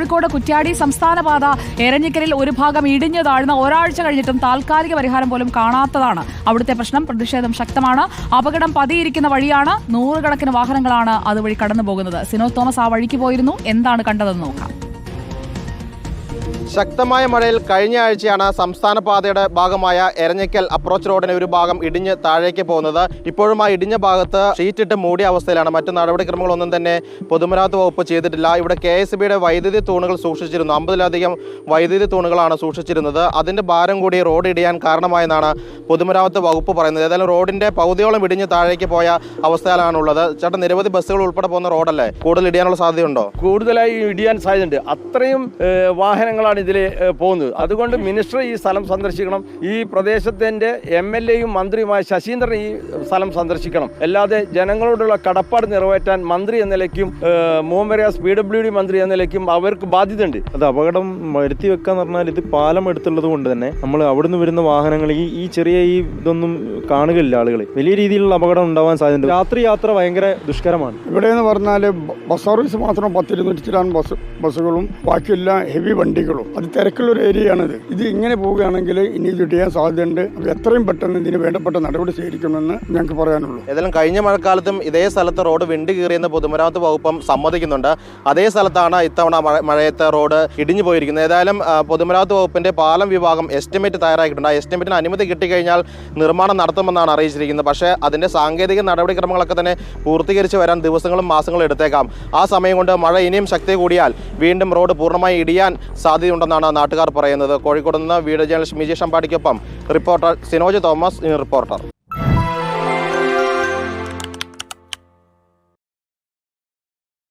കോഴിക്കോട് കുറ്റ്യാടി സംസ്ഥാന പാത എരഞ്ഞിക്കലിൽ ഒരു ഭാഗം ഇടിഞ്ഞു താഴ്ന്ന ഒരാഴ്ച കഴിഞ്ഞിട്ടും താൽക്കാലിക പരിഹാരം പോലും കാണാത്തതാണ് അവിടുത്തെ പ്രശ്നം. പ്രതിഷേധം ശക്തമാണ്. അപകടം പതിയിരിക്കുന്ന വഴിയാണ്. നൂറുകണക്കിന് വാഹനങ്ങളാണ് അതുവഴി കടന്നുപോകുന്നത്. സിനോജ് തോമസ് ആ വഴിക്ക് പോയിരുന്നു. എന്താണ് കണ്ടതെന്ന് നോക്കാം. ശക്തമായ മഴയിൽ കഴിഞ്ഞ ആഴ്ചയാണ് സംസ്ഥാന പാതയുടെ ഭാഗമായ എരഞ്ഞിക്കൽ അപ്രോച്ച് റോഡിന് ഒരു ഭാഗം ഇടിഞ്ഞ് താഴേക്ക് പോകുന്നത്. ഇപ്പോഴും ആ ഇടിഞ്ഞ ഭാഗത്ത് ഷീറ്റിട്ട് മൂടിയ അവസ്ഥയിലാണ്. മറ്റു നടപടിക്രമങ്ങളൊന്നും തന്നെ പൊതുമരാമത്ത് വകുപ്പ് ചെയ്തിട്ടില്ല. ഇവിടെ KSBയുടെ വൈദ്യുതി തൂണുകൾ സൂക്ഷിച്ചിരുന്നു. 50ലധികം വൈദ്യുതി തൂണുകളാണ് സൂക്ഷിച്ചിരുന്നത്. അതിൻ്റെ ഭാരം കൂടി റോഡ് ഇടിയാൻ കാരണമായെന്നാണ് പൊതുമരാമത്ത് വകുപ്പ് പറയുന്നത്. ഏതായാലും റോഡിൻ്റെ പകുതിയോളം ഇടിഞ്ഞ് താഴേക്ക് പോയ അവസ്ഥയിലാണുള്ളത്. ചേട്ടൻ, നിരവധി ബസ്സുകൾ ഉൾപ്പെടെ പോകുന്ന റോഡല്ലേ, കൂടുതൽ ഇടിയാനുള്ള സാധ്യതയുണ്ടോ? കൂടുതലായി ഇടിയാൻ സാധ്യതയുണ്ട്. അത്രയും വാഹനങ്ങളാണ് ഇതിൽ പോകുന്നത്. അതുകൊണ്ട് മിനിസ്റ്റർ ഈ സ്ഥലം സന്ദർശിക്കണം. ഈ പ്രദേശത്തിൻ്റെ MLAയും മന്ത്രിയുമായ ശശീന്ദ്രൻ ഈ സ്ഥലം സന്ദർശിക്കണം. അല്ലാതെ ജനങ്ങളോടുള്ള കടപ്പാട് നിറവേറ്റാൻ മന്ത്രി എന്ന നിലയ്ക്കും മോഹൻരാജ് PWD മന്ത്രി എന്ന നിലയ്ക്കും അവർക്ക് ബാധ്യതയുണ്ട്. അത് അപകടം വരുത്തി വെക്കാന്ന് പറഞ്ഞാൽ ഇത് പാലം എടുത്തുള്ളത് കൊണ്ട് തന്നെ നമ്മൾ അവിടുന്ന് വരുന്ന വാഹനങ്ങൾ ഈ ചെറിയ ഇതൊന്നും കാണുകയില്ല. ആളുകൾ വലിയ രീതിയിലുള്ള അപകടം ഉണ്ടാവാൻ സാധ്യതയുണ്ട്. രാത്രി യാത്ര ഭയങ്കര ദുഷ്കരമാണ്. ഇവിടെ എന്ന് പറഞ്ഞാൽ ബസ് സർവീസ് മാത്രം 10-200 ബസ്സുകളും ബാക്കിയെല്ലാം ഹെവി വണ്ടികളും. അത് തിരക്കുള്ളൊരു ഏരിയയാണിത്. ഇത് ഇങ്ങനെ പോവുകയാണെങ്കിൽ ഇനി ഇത് ഇടിയാൻ സാധ്യതയുണ്ട്. അത് എത്രയും പെട്ടെന്ന് ഇതിന് വേണ്ടപ്പെട്ട നടപടി സ്വീകരിക്കുമെന്ന് ഞങ്ങൾക്ക് പറയാനുള്ളൂ. ഏതായാലും കഴിഞ്ഞ മഴക്കാലത്തും ഇതേ സ്ഥലത്ത് റോഡ് വിണ്ടു കീറിയെന്ന് പൊതുമരാമത്ത് വകുപ്പും സമ്മതിക്കുന്നുണ്ട്. അതേ സ്ഥലത്താണ് ഇത്തവണ മഴയത്ത് റോഡ് ഇടിഞ്ഞു പോയിരിക്കുന്നത്. ഏതായാലും പൊതുമരാമത്ത് വകുപ്പിന്റെ പാലം വിഭാഗം എസ്റ്റിമേറ്റ് തയ്യാറാക്കിയിട്ടുണ്ട്. ആ എസ്റ്റിമേറ്റിന് അനുമതി കിട്ടിക്കഴിഞ്ഞാൽ നിർമ്മാണം നടത്തുമെന്നാണ് അറിയിച്ചിരിക്കുന്നത്. പക്ഷേ അതിന്റെ സാങ്കേതിക നടപടിക്രമങ്ങളൊക്കെ തന്നെ പൂർത്തീകരിച്ച് വരാൻ ദിവസങ്ങളും മാസങ്ങളും എടുത്തേക്കാം. ആ സമയം കൊണ്ട് മഴ ഇനിയും ശക്തി കൂടിയാൽ വീണ്ടും റോഡ് പൂർണ്ണമായി ഇടിയാൻ സാധ്യതയുണ്ടെന്നാണ് നാട്ടുകാർ പറയുന്നത്. കോഴിക്കോട് നിന്ന് വീഡിയോ ജേർണലിസ്റ്റ് മിജി ഷമ്പാടിക്കൊപ്പം റിപ്പോർട്ടർ സിനോജ് തോമസ്, റിപ്പോർട്ടർ.